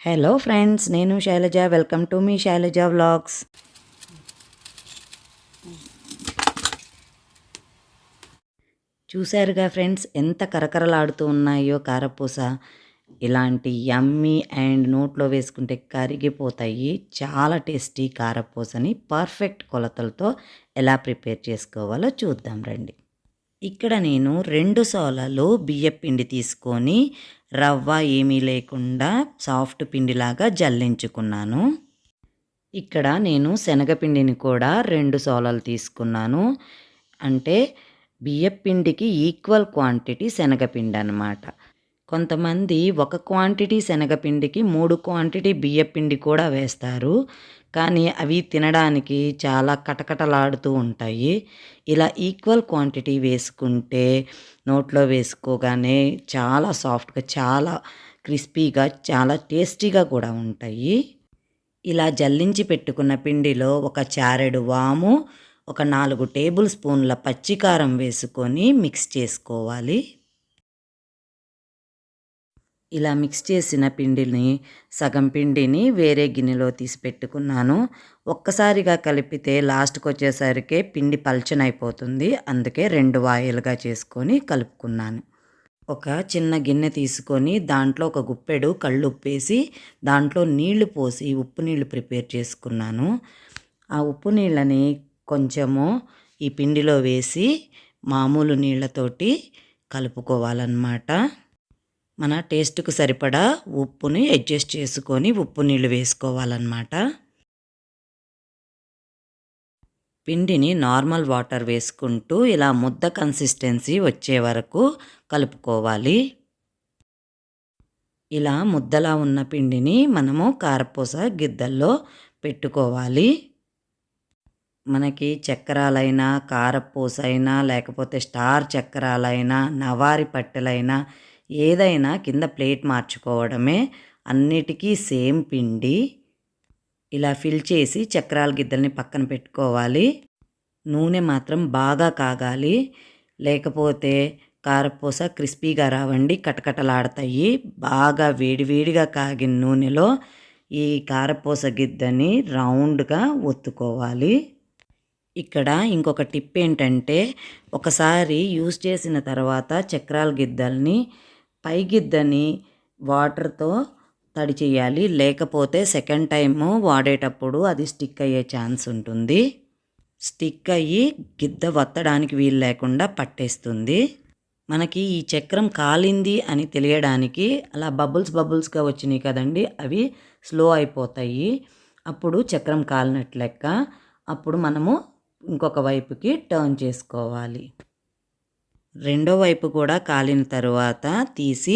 Hello friends, నేను Shailaja. Welcome to మీ Shailaja vlogs. చూశారుగా ఫ్రెండ్స్, ఎంత కరకరలాడుతూ ఉన్నాయో కారపూస. ఇలాంటి యమ్మీ అండ్ నోట్లో వేసుకుంటే కరిగిపోతాయి. చాలా టేస్టీ కారపూసని పర్ఫెక్ట్ కొలతలతో ఎలా ప్రిపేర్ చేసుకోవాలో చూద్దాం రండి. ఇక్కడ నేను 2 సోలలు బియ్యపిండి తీసుకొని రవ్వ ఏమీ లేకుండా సాఫ్ట్ పిండిలాగా జల్లించుకున్నాను. ఇక్కడ నేను శనగపిండిని కూడా 2 సోలలు తీసుకున్నాను. అంటే బియ్యపిండికి ఈక్వల్ క్వాంటిటీ శనగపిండి అన్నమాట. కొంతమంది ఒక క్వాంటిటీ శనగపిండికి 3 క్వాంటిటీ బియ్యపిండి కూడా వేస్తారు. కానీ అవి తినడానికి చాలా కటకటలాడుతూ ఉంటాయి. ఇలా ఈక్వల్ క్వాంటిటీ వేసుకుంటే నోట్లో వేసుకోగానే చాలా సాఫ్ట్‌గా, చాలా క్రిస్పీగా, చాలా టేస్టీగా కూడా ఉంటాయి. ఇలా జల్లించి పెట్టుకున్న పిండిలో ఒక చారెడు వాము, ఒక 4 టేబుల్ స్పూన్ల పచ్చికారం వేసుకొని మిక్స్ చేసుకోవాలి. ఇలా మిక్స్ చేసిన పిండిని, సగం పిండిని వేరే గిన్నెలో తీసి పెట్టుకున్నాను. ఒక్కసారిగా కలిపితే లాస్ట్‌కి వచ్చేసరికి పిండి పల్చనైపోతుంది. అందుకే 2 వాయిలుగా చేసుకొని కలుపుకున్నాను. ఒక చిన్న గిన్నె తీసుకొని దాంట్లో ఒక గుప్పెడు కళ్ళుప్పేసి దాంట్లో నీళ్లు పోసి ఉప్పు నీళ్లు ప్రిపేర్ చేసుకున్నాను. ఆ ఉప్పు నీళ్ళని కొంచెము ఈ పిండిలో వేసి మామూలు నీళ్ళతోటి కలుపుకోవాలన్నమాట. మన టేస్ట్‌కు సరిపడా ఉప్పుని అడ్జస్ట్ చేసుకొని ఉప్పు నీళ్ళు వేసుకోవాలన్నమాట. పిండిని నార్మల్ వాటర్ వేసుకుంటూ ఇలా ముద్ద కన్సిస్టెన్సీ వచ్చే వరకు కలుపుకోవాలి. ఇలా ముద్దలా ఉన్న పిండిని మనము కారపూస గిద్దల్లో పెట్టుకోవాలి. మనకి చక్రాలైనా, కారపూసైనా, లేకపోతే స్టార్ చక్రాలైనా, నవారి పట్టెలైనా ఏదైనా కింద ప్లేట్ మార్చుకోవడమే. అన్నిటికీ సేమ్ పిండి. ఇలా ఫిల్ చేసి చక్రాల గిద్దల్ని పక్కన పెట్టుకోవాలి. నూనె మాత్రం బాగా కాగాలి, లేకపోతే కారపూస క్రిస్పీగా రావండి, కటకటలాడతాయి. బాగా వేడివేడిగా కాగిన నూనెలో ఈ కారపూస గిద్దని రౌండ్గా ఒత్తుకోవాలి. ఇక్కడ ఇంకొక టిప్ ఏంటంటే, ఒకసారి యూజ్ చేసిన తర్వాత చక్రాల గిద్దల్ని పై గిద్దని వాటర్తో తడి చేయాలి. లేకపోతే సెకండ్ టైము వాడేటప్పుడు అది స్టిక్ అయ్యే ఛాన్స్ ఉంటుంది. స్టిక్ అయ్యి గిద్ద వత్తడానికి వీలు లేకుండా పట్టేస్తుంది. మనకి ఈ చక్రం కాలింది అని తెలియడానికి అలా బబుల్స్గా వచ్చినాయి కదండి, అవి స్లో అయిపోతాయి. అప్పుడు చక్రం కాలినట్లు లెక్క. అప్పుడు మనము ఇంకొక వైపుకి టర్న్ చేసుకోవాలి. రెండో వైపు కూడా కాలిన తరువాత తీసి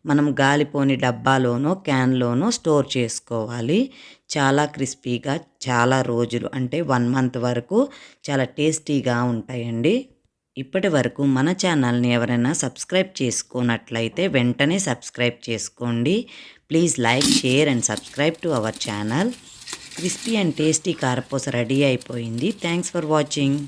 మనం గాలిపోని డబ్బాలోనో క్యాన్లోనో స్టోర్ చేసుకోవాలి. చాలా క్రిస్పీగా చాలా రోజులు, అంటే 1 మంత్ వరకు చాలా టేస్టీగా ఉంటాయండి. ఇప్పటి వరకు మన ఛానల్ని ఎవరైనా సబ్స్క్రైబ్ చేసుకోనట్లయితే వెంటనే సబ్స్క్రైబ్ చేసుకోండి. Please like, share and subscribe to our channel. Crispy and tasty karapoosa ready అయిపోయింది. Thanks for watching.